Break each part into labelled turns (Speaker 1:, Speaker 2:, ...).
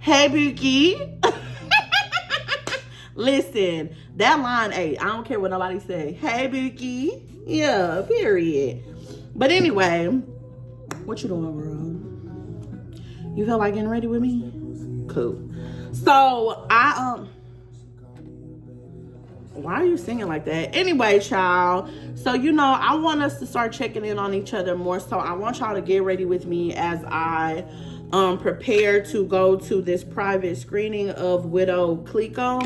Speaker 1: Hey, Bookie. Listen, that line 8. I don't care what nobody say. Hey, Bookie. Yeah, period. But anyway, what you doing, bro? You feel like getting ready with me? Cool. So, why are you singing like that? Anyway, child. So, I want us to start checking in on each other more. So, I want y'all to get ready with me as I prepare to go to this private screening of Widow Clico.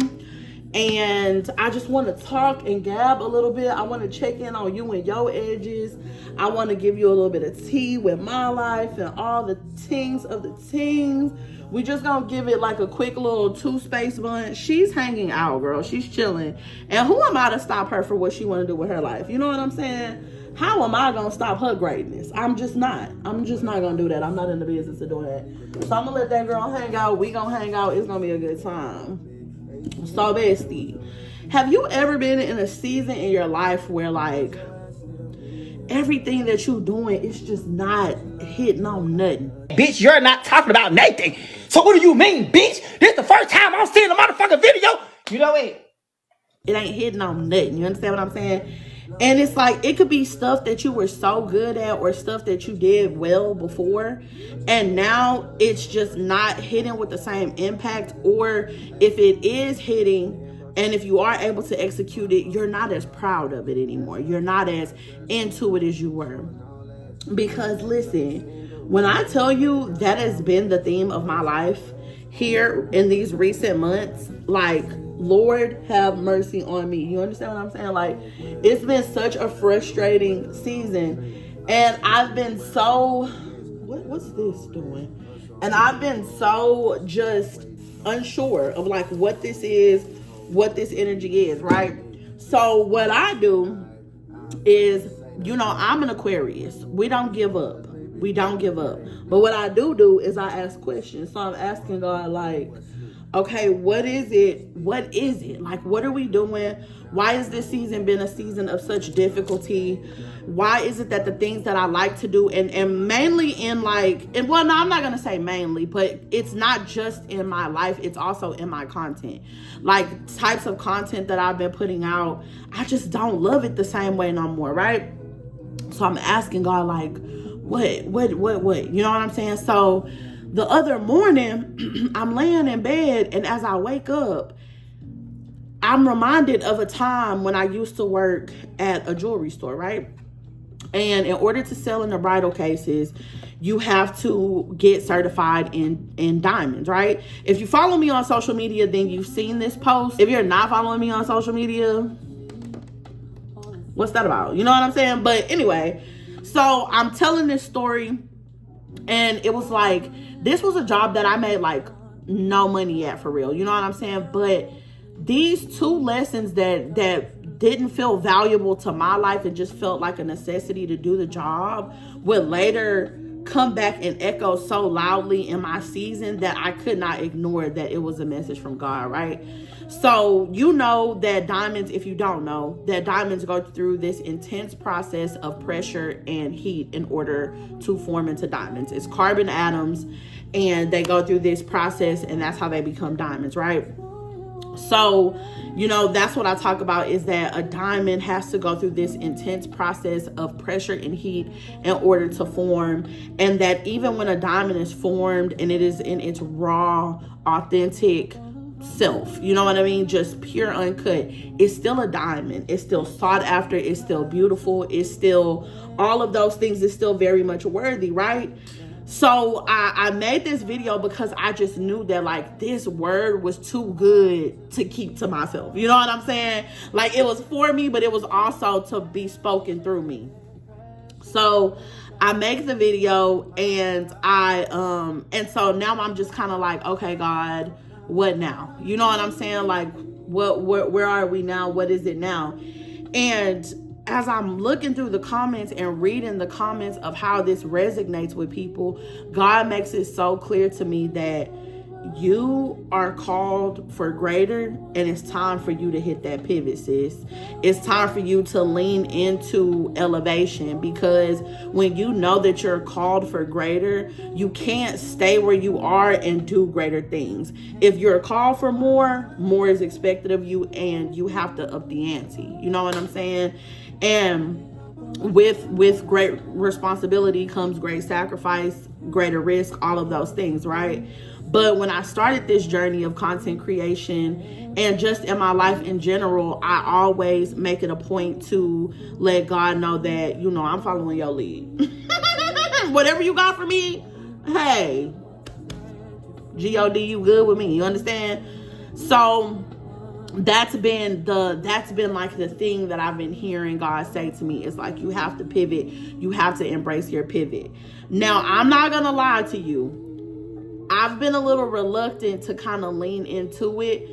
Speaker 1: And I just want to talk and gab a little bit. I want to check in on you and your edges. I want to give you a little bit of tea with my life and all the tings of the tings. We just gonna give it like a quick little 2-space blunt. She's hanging out, girl. She's chilling. And who am I to stop her for what she want to do with her life? You know what I'm saying? How am I gonna stop her greatness? I'm just not gonna do that. I'm not in the business of doing that. So I'm gonna let that girl hang out. We gonna hang out. It's gonna be a good time. So, bestie, have you ever been in a season in your life where like everything that you're doing is just not hitting on nothing?
Speaker 2: Bitch, you're not talking about nothing. So what do you mean, bitch? This the first time I'm seeing a motherfucking video. You know it.
Speaker 1: It ain't hitting on nothing. You understand what I'm saying? And it's like, it could be stuff that you were so good at or stuff that you did well before. And now it's just not hitting with the same impact. Or if it is hitting, and if you are able to execute it, you're not as proud of it anymore. You're not as into it as you were. Because listen, when I tell you that has been the theme of my life here in these recent months, like, Lord have mercy on me. You understand what I'm saying? Like, it's been such a frustrating season. And I've been so, what's this doing? And I've been so just unsure of like what this is, what this energy is, right? So what I do is, I'm an Aquarius. We don't give up. We don't give up. But what I do is I ask questions. So I'm asking God, like, okay, what is it? What is it? Like, what are we doing? Why has this season been a season of such difficulty? Why is it that the things that I like to do and mainly in like, and well, no, I'm not going to say mainly, but it's not just in my life. It's also in my content. Like, types of content that I've been putting out, I just don't love it the same way no more, right? So I'm asking God, like, what? You know what I'm saying? So the other morning, I'm laying in bed, and as I wake up, I'm reminded of a time when I used to work at a jewelry store, right? And in order to sell in the bridal cases, you have to get certified in diamonds, right? If you follow me on social media, then you've seen this post. If you're not following me on social media, what's that about? You know what I'm saying? But anyway, so I'm telling this story, and it was like, this was a job that I made like no money at, for real. You know what I'm saying? But these 2 lessons that didn't feel valuable to my life and just felt like a necessity to do the job would later come back and echo so loudly in my season that I could not ignore that it was a message from God, right? So you know that diamonds, if you don't know, that diamonds go through this intense process of pressure and heat in order to form into diamonds. It's carbon atoms, and they go through this process, and that's how they become diamonds, right? So, that's what I talk about, is that a diamond has to go through this intense process of pressure and heat in order to form. And that even when a diamond is formed and it is in its raw, authentic self, you know what I mean? Just pure uncut, it's still a diamond. It's still sought after. It's still beautiful. It's still all of those things. Is still very much worthy, right? So I made this video because I just knew that like this word was too good to keep to myself. You know what I'm saying? Like, it was for me, but it was also to be spoken through me. So I make the video, and and so now I'm just kind of like, okay, God, what now? You know what I'm saying? Like, where are we now? What is it now? And as I'm looking through the comments and reading the comments of how this resonates with people, God makes it so clear to me that you are called for greater, and it's time for you to hit that pivot, sis. It's time for you to lean into elevation, because when you know that you're called for greater, you can't stay where you are and do greater things. If you're called for more is expected of you, and you have to up the ante. You know what I'm saying? And with great responsibility comes great sacrifice, greater risk, all of those things, right? But when I started this journey of content creation and just in my life in general, I always make it a point to let God know that, I'm following your lead. Whatever you got for me, hey, God, you good with me, you understand? So that's been like the thing that I've been hearing God say to me. It's like, you have to pivot, you have to embrace your pivot. Now, I'm not gonna lie to you, I've been a little reluctant to kind of lean into it,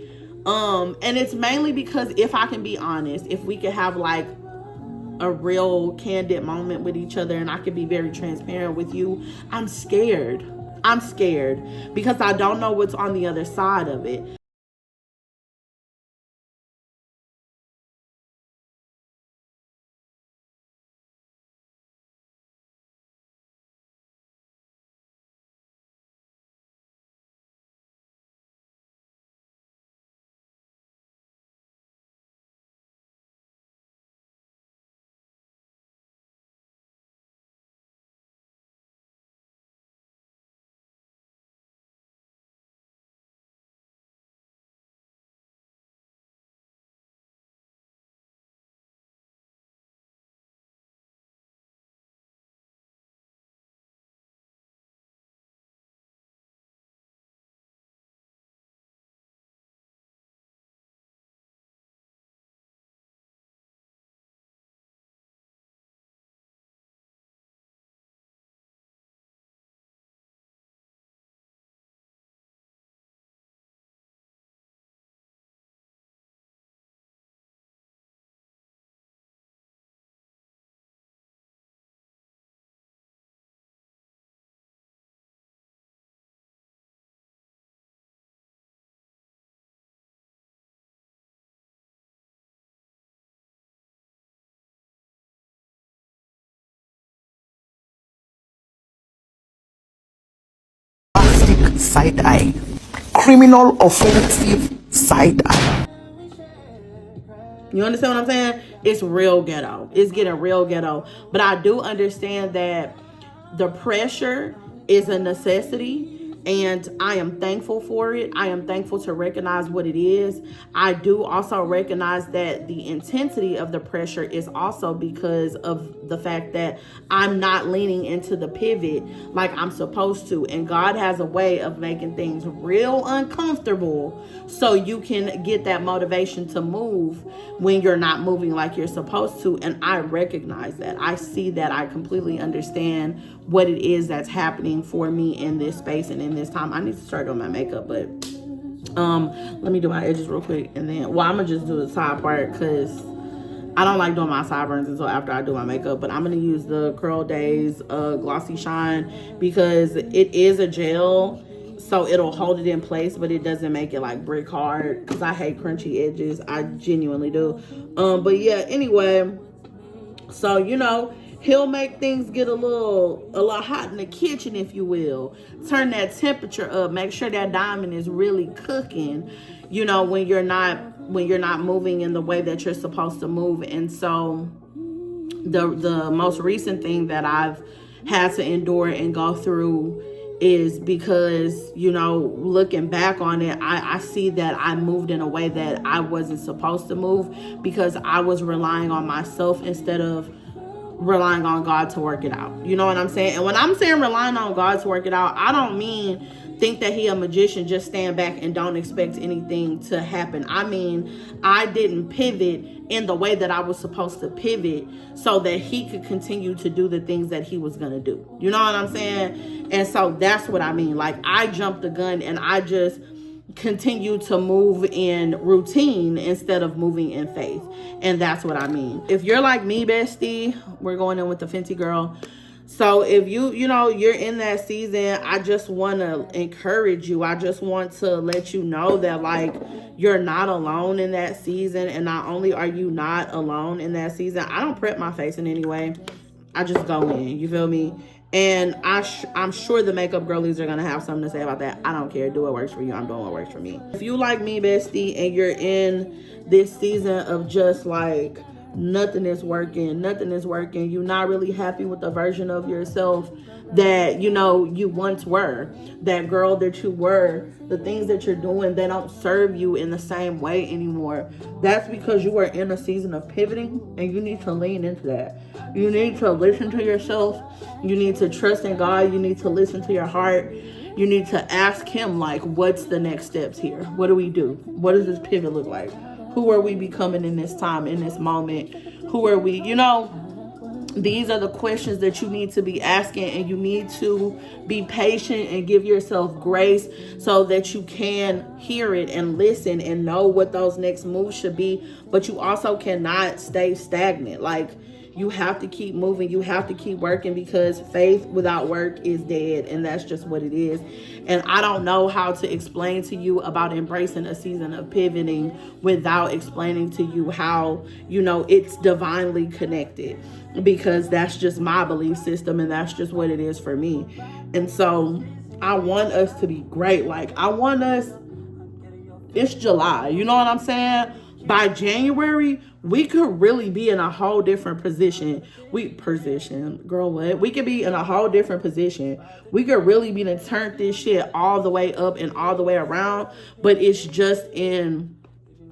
Speaker 1: and it's mainly because, if I can be honest, if we could have like a real candid moment with each other and I could be very transparent with you, I'm scared because I don't know what's on the other side of it.
Speaker 2: Side eye. Criminal offensive side eye.
Speaker 1: You understand what I'm saying? It's real ghetto. It's getting real ghetto. But I do understand that the pressure is a necessity, and I am thankful for it. I am thankful to recognize what it is. I do also recognize that the intensity of the pressure is also because of the fact that I'm not leaning into the pivot like I'm supposed to. And God has a way of making things real uncomfortable so you can get that motivation to move when you're not moving like you're supposed to. And I recognize that. I see that. I completely understand what it is that's happening for me in this space and in this time. I need to start doing my makeup, but let me do my edges real quick, and then I'm gonna just do the side part because I don't like doing my sideburns until after I do my makeup. But I'm gonna use the Curl Days Glossy Shine because it is a gel, so it'll hold it in place, but it doesn't make it like brick hard, because I hate crunchy edges. I genuinely do. But yeah, anyway, so he'll make things get a little hot in the kitchen, if you will. Turn that temperature up. Make sure that diamond is really cooking, when you're not moving in the way that you're supposed to move. And so the most recent thing that I've had to endure and go through is because, looking back on it, I see that I moved in a way that I wasn't supposed to move, because I was relying on myself instead of relying on God to work it out. You know what I'm saying? And when I'm saying relying on God to work it out, I don't mean think that he a magician, just stand back and don't expect anything to happen. I mean, I didn't pivot in the way that I was supposed to pivot so that he could continue to do the things that he was going to do. You know what I'm saying? And so that's what I mean. Like, I jumped the gun and I just continue to move in routine instead of moving in faith. And that's what I mean. If you're like me, bestie, we're going in with the Fenty girl. So if you're in that season, I just want to encourage you. I just want to let you know that, like, you're not alone in that season. And not only are you not alone in that season, I don't prep my face in any way. I just go in, you feel me? And I'm sure the makeup girlies are going to have something to say about that. I don't care. Do what works for you. I'm doing what works for me. If you like me, bestie, and you're in this season of just like, nothing is working, you're not really happy with the version of yourself that you once were, that girl that you were, the things that you're doing, they don't serve you in the same way anymore. That's because you are in a season of pivoting, and you need to lean into that. You need to listen to yourself. You need to trust in God. You need to listen to your heart. You need to ask him, like, what's the next steps here? What do we do? What does this pivot look like? Who are we becoming in this time, in this moment? Who are we? These are the questions that you need to be asking, and you need to be patient and give yourself grace so that you can hear it and listen and know what those next moves should be. But you also cannot stay stagnant. Like, you have to keep moving. You have to keep working, because faith without work is dead, and that's just what it is. And I don't know how to explain to you about embracing a season of pivoting without explaining to you how, it's divinely connected, because that's just my belief system, and that's just what it is for me. And so I want us to be great. Like, it's July, you know what I'm saying? By January, we could really be in a whole different position. We could be in a whole different position. We could really be to turn this shit all the way up and all the way around. But it's just in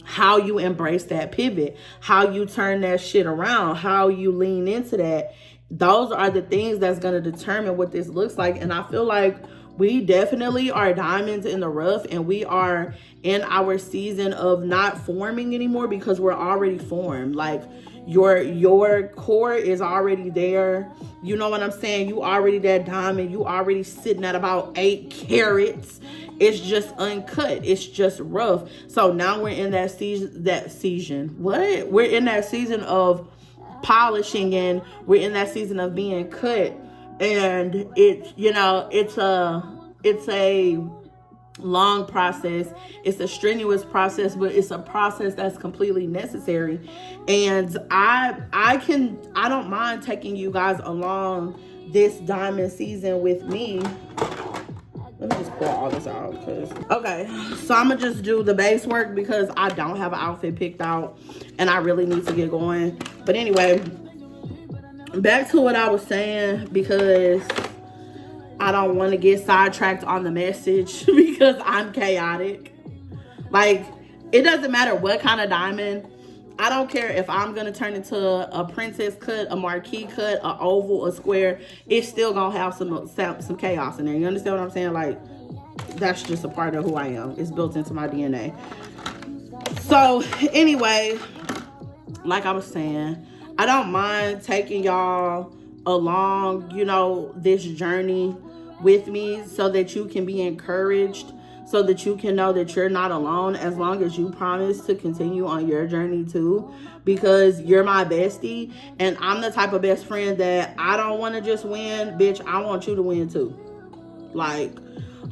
Speaker 1: how you embrace that pivot, how you turn that shit around, how you lean into that. Those are the things that's going to determine what this looks like. And I feel like we definitely are diamonds in the rough, and we are in our season of not forming anymore, because we're already formed. Like, your core is already there. You know what I'm saying? You already that diamond. You already sitting at about 8 carats. It's just uncut. It's just rough. So now we're in that season. What? We're in that season of polishing, and we're in that season of being cut. And it's a long process. It's a strenuous process, but it's a process that's completely necessary. And I don't mind taking you guys along this diamond season with me. Let me just pour all this out, okay, so I'm gonna just do the base work, because I don't have an outfit picked out and I really need to get going. But anyway, back to what I was saying, because I don't want to get sidetracked on the message, because I'm chaotic. Like, it doesn't matter what kind of diamond. I don't care if I'm going to turn into a princess cut, a marquee cut, a oval, a square. It's still going to have some chaos in there. You understand what I'm saying? Like, that's just a part of who I am. It's built into my DNA. So, anyway, like I was saying, I don't mind taking y'all along, this journey with me, so that you can be encouraged, so that you can know that you're not alone, as long as you promise to continue on your journey too, because you're my bestie, and I'm the type of best friend that I don't want to just win, bitch. I want you to win too. Like,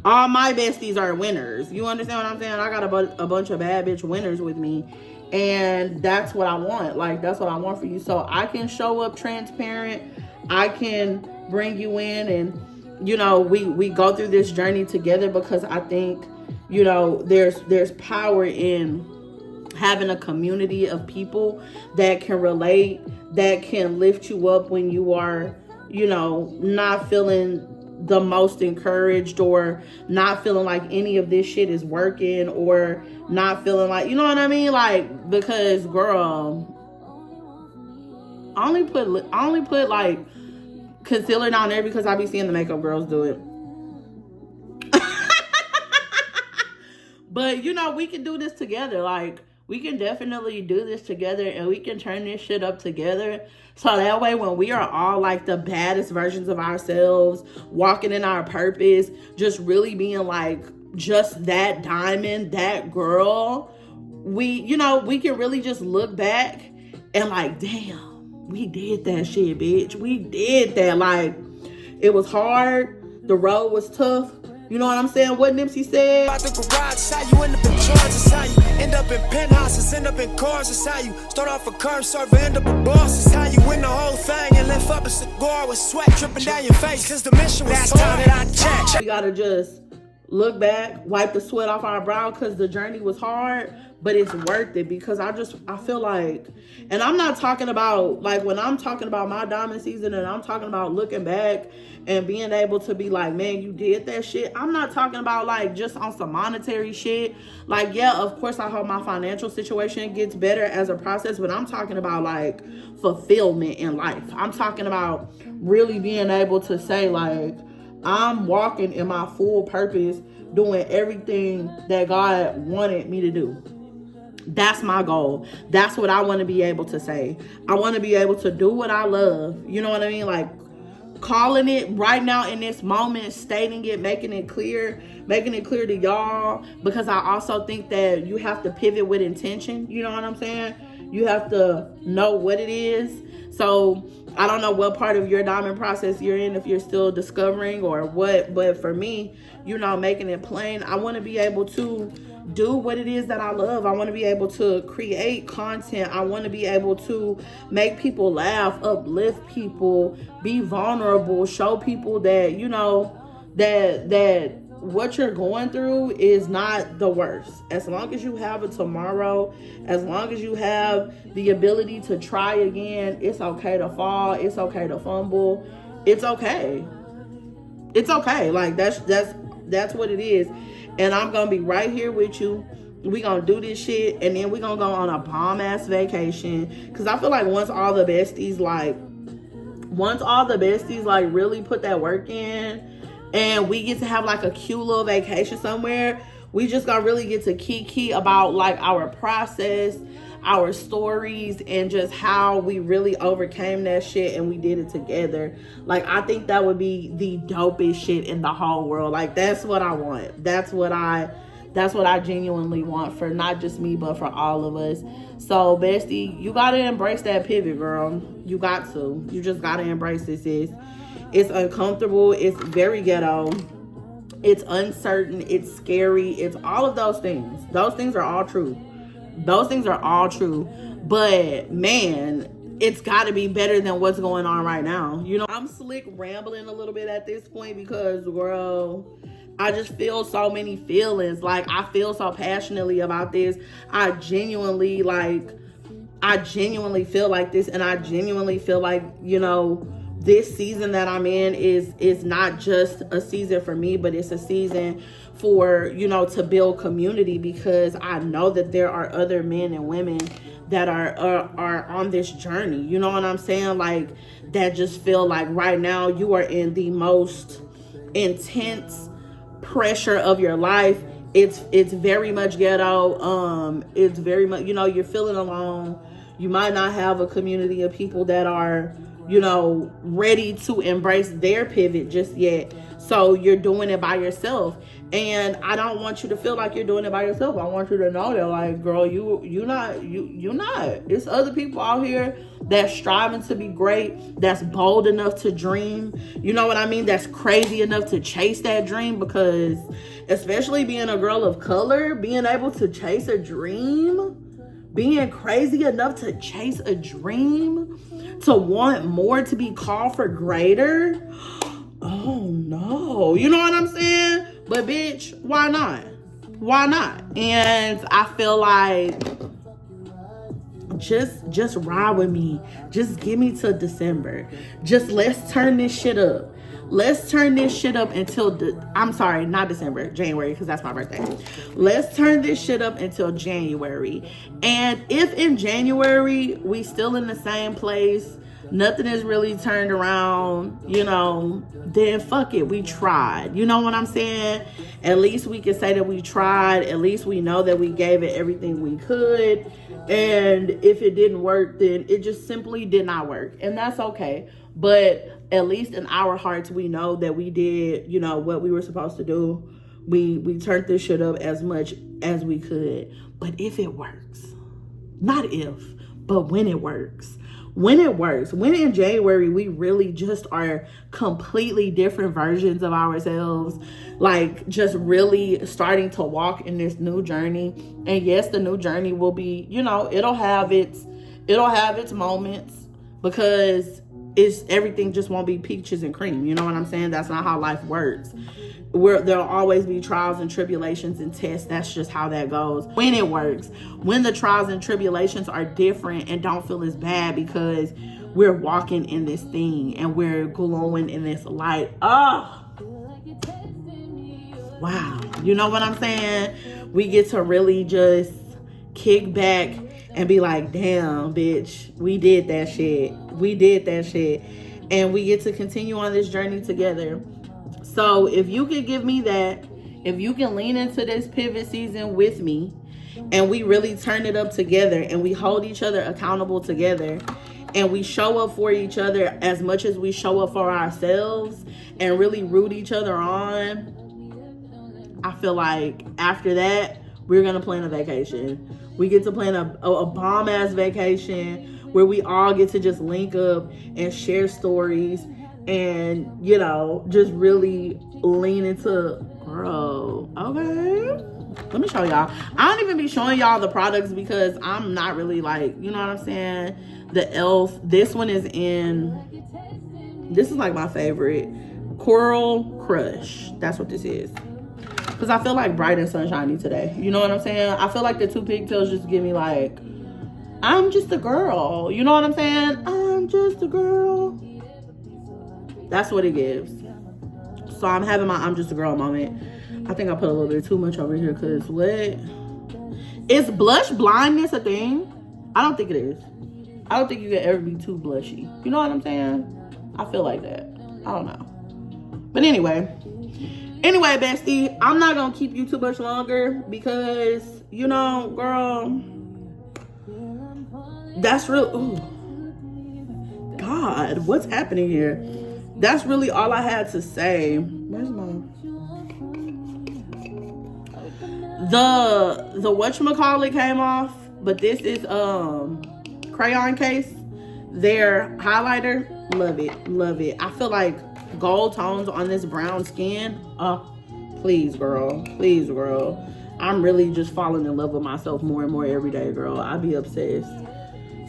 Speaker 1: all my besties are winners. You understand what I'm saying? I got a bunch of bad bitch winners with me, and that's what I want. Like, that's what I want for you. So I can show up transparent. I can bring you in, and we go through this journey together, because I think there's power in having a community of people that can relate, that can lift you up when you are not feeling the most encouraged, or not feeling like any of this shit is working, or not feeling like, you know what I mean? Like, because girl, I only put like concealer down there because I be seeing the makeup girls do it. But we can do this together. Like, we can definitely do this together, and we can turn this shit up together. So that way, when we are all like the baddest versions of ourselves, walking in our purpose, just really being like just that diamond, that girl, we can really just look back and like, damn, we did that shit, bitch. We did that. Like, It was hard. The road was tough. You know what I'm saying? What Nipsey said?
Speaker 3: Out the garage, it's how you end up in charge, it's how you end up in penthouses, end up in cars, it's how you start off a curb server, end up a boss, it's how you win the whole thing and lift up a cigar with sweat dripping down your face, cause the mission was time that I checked.
Speaker 1: We gotta just look back, wipe the sweat off our brow, because the journey was hard, but it's worth it. Because I feel like, and I'm not talking about, like, when I'm talking about my diamond season and I'm talking about looking back and being able to be like, man, you did that shit. I'm not talking about like just on some monetary shit. Like, yeah, of course I hope my financial situation gets better as a process, but I'm talking about like fulfillment in life. I'm talking about really being able to say like, I'm walking in my full purpose, doing everything that God wanted me to do. That's my goal. That's what I want to be able to say. I want to be able to do what I love. You know what I mean? Like, calling it right now in this moment, stating it, making it clear to y'all, because I also think that you have to pivot with intention. You know what I'm saying? You have to know what it is. So I don't know what part of your diamond process you're in, if you're still discovering or what, but for me, you know, making it plain, I want to be able to do what it is that I love. I want to be able to create content. I want to be able to make people laugh, uplift people, be vulnerable, show people that, you know, that what you're going through is not the worst. As long as you have a tomorrow, as long as you have the ability to try again, it's okay to fall, it's okay to fumble, it's okay. It's okay. Like, that's what it is. And I'm gonna be right here with you. We gonna do this shit, and then we gonna go on a bomb ass vacation. Cause I feel like once all the besties like really put that work in, and we get to have like a cute little vacation somewhere, we just gonna really get to kiki about like our process, our stories, and just how we really overcame that shit and we did it together. Like, I think that would be the dopest shit in the whole world. Like, that's what I want. That's what I genuinely want for not just me, but for all of us. So, bestie, you gotta embrace that pivot, girl. You got to. You just gotta embrace this. It's uncomfortable. It's very ghetto. It's uncertain. It's scary. It's all of those things. Those things are all true. Those things are all true. But, man, it's got to be better than what's going on right now. You know, I'm slick rambling a little bit at this point because, girl, I just feel so many feelings. Like, I feel so passionately about this. I genuinely feel like this, and I genuinely feel like, you know, this season that I'm in is not just a season for me, but it's a season for, you know, to build community, because I know that there are other men and women that are on this journey. You know what I'm saying? Like, that just feel like right now you are in the most intense pressure of your life. It's very much ghetto. It's very much, you know, you're feeling alone. You might not have a community of people that are, you know, ready to embrace their pivot just yet. So you're doing it by yourself. And I don't want you to feel like you're doing it by yourself. I want you to know that, like, girl, you're not. It's other people out here that's striving to be great, that's bold enough to dream. You know what I mean? That's crazy enough to chase that dream, because especially being a girl of color, being able to chase a dream, being crazy enough to chase a dream, to want more, to be called for greater. Oh no. You know what I'm saying? But bitch, why not? Why not? And I feel like just ride with me. Just give me till December. Just let's turn this shit up. Let's turn this shit up until I'm sorry, not December, January, because that's my birthday. Let's turn this shit up until January. And if in January we still in the same place, nothing is really turned around, you know, then fuck it, we tried. You know what I'm saying? At least we can say that we tried. At least we know that we gave it everything we could. And if it didn't work, then it just simply did not work. And that's okay. But at least in our hearts, we know that we did, you know, what we were supposed to do. We turned this shit up as much as we could. But if it works, not if, but when it works, when it works, when in January we really just are completely different versions of ourselves, like just really starting to walk in this new journey. And yes, the new journey will be, you know, it'll have its moments, because everything just won't be peaches and cream. You know what I'm saying? That's not how life works. There'll always be trials and tribulations and tests. That's just how that goes. When it works, when the trials and tribulations are different and don't feel as bad, because we're walking in this thing and we're glowing in this light. Oh, wow. You know what I'm saying? We get to really just kick back and be like, damn, bitch, we did that shit. We did that shit. And we get to continue on this journey together. So if you could give me that, if you can lean into this pivot season with me, and we really turn it up together, and we hold each other accountable together, and we show up for each other as much as we show up for ourselves, and really root each other on, I feel like after that, we're going to plan a vacation. We get to plan a bomb-ass vacation where we all get to just link up and share stories and, you know, just really lean into, girl, okay. Let me show y'all. I don't even be showing y'all the products because I'm not really like, you know what I'm saying? The e.l.f. This one is this is like my favorite. Coral Crush. That's what this is. Because I feel like bright and sunshiny today. You know what I'm saying? I feel like the two pigtails just give me like, I'm just a girl. You know what I'm saying? I'm just a girl. That's what it gives. So I'm having my I'm just a girl moment. I think I put a little bit too much over here because what? Is blush blindness a thing? I don't think it is. I don't think you can ever be too blushy. You know what I'm saying? I feel like that. I don't know. But anyway, bestie, I'm not going to keep you too much longer because, you know, girl, that's real. Ooh. God, what's happening here? That's really all I had to say. Where's my... The whatchamacallit came off, but this is crayon case. Their highlighter, love it. I feel like gold tones on this brown skin. Please girl. I'm really just falling in love with myself more and more every day, girl. I be obsessed.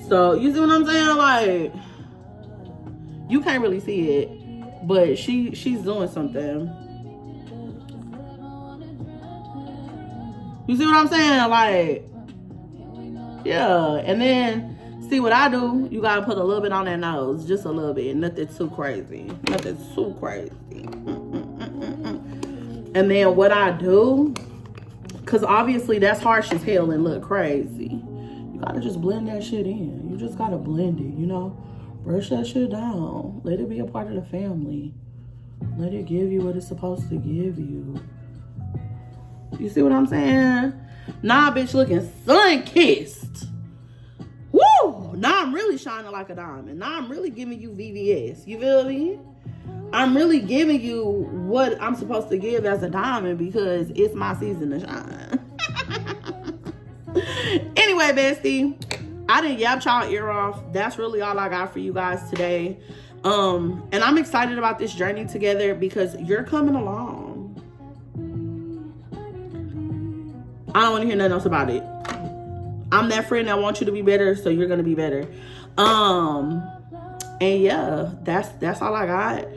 Speaker 1: So you see what I'm saying? Like, you can't really see it, but she's doing something. You see what I'm saying? Like, yeah. And then, see what I do? You gotta put a little bit on that nose. Just a little bit. Nothing too crazy. And then what I do, because obviously that's harsh as hell and look crazy. You gotta just blend that shit in. You just gotta blend it, you know? Brush that shit down. Let it be a part of the family. Let it give you what it's supposed to give you. You see what I'm saying? Nah, bitch, looking sun-kissed. Woo! Now I'm really shining like a diamond. Now I'm really giving you VVS. You feel me? I'm really giving you what I'm supposed to give as a diamond because it's my season to shine. Anyway, bestie, I didn't yap y'all ear off. That's really all I got for you guys today. And I'm excited about this journey together because you're coming along. I don't want to hear nothing else about it. I'm that friend that wants you to be better, so you're gonna be better. And yeah, that's all I got.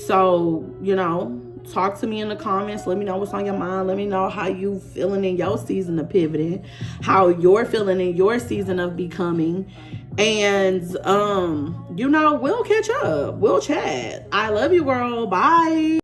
Speaker 1: So, you know, talk to me in the comments. Let me know what's on your mind. Let me know how you feeling in your season of pivoting, how you're feeling in your season of becoming. And you know, we'll catch up. We'll chat. I love you, girl. Bye.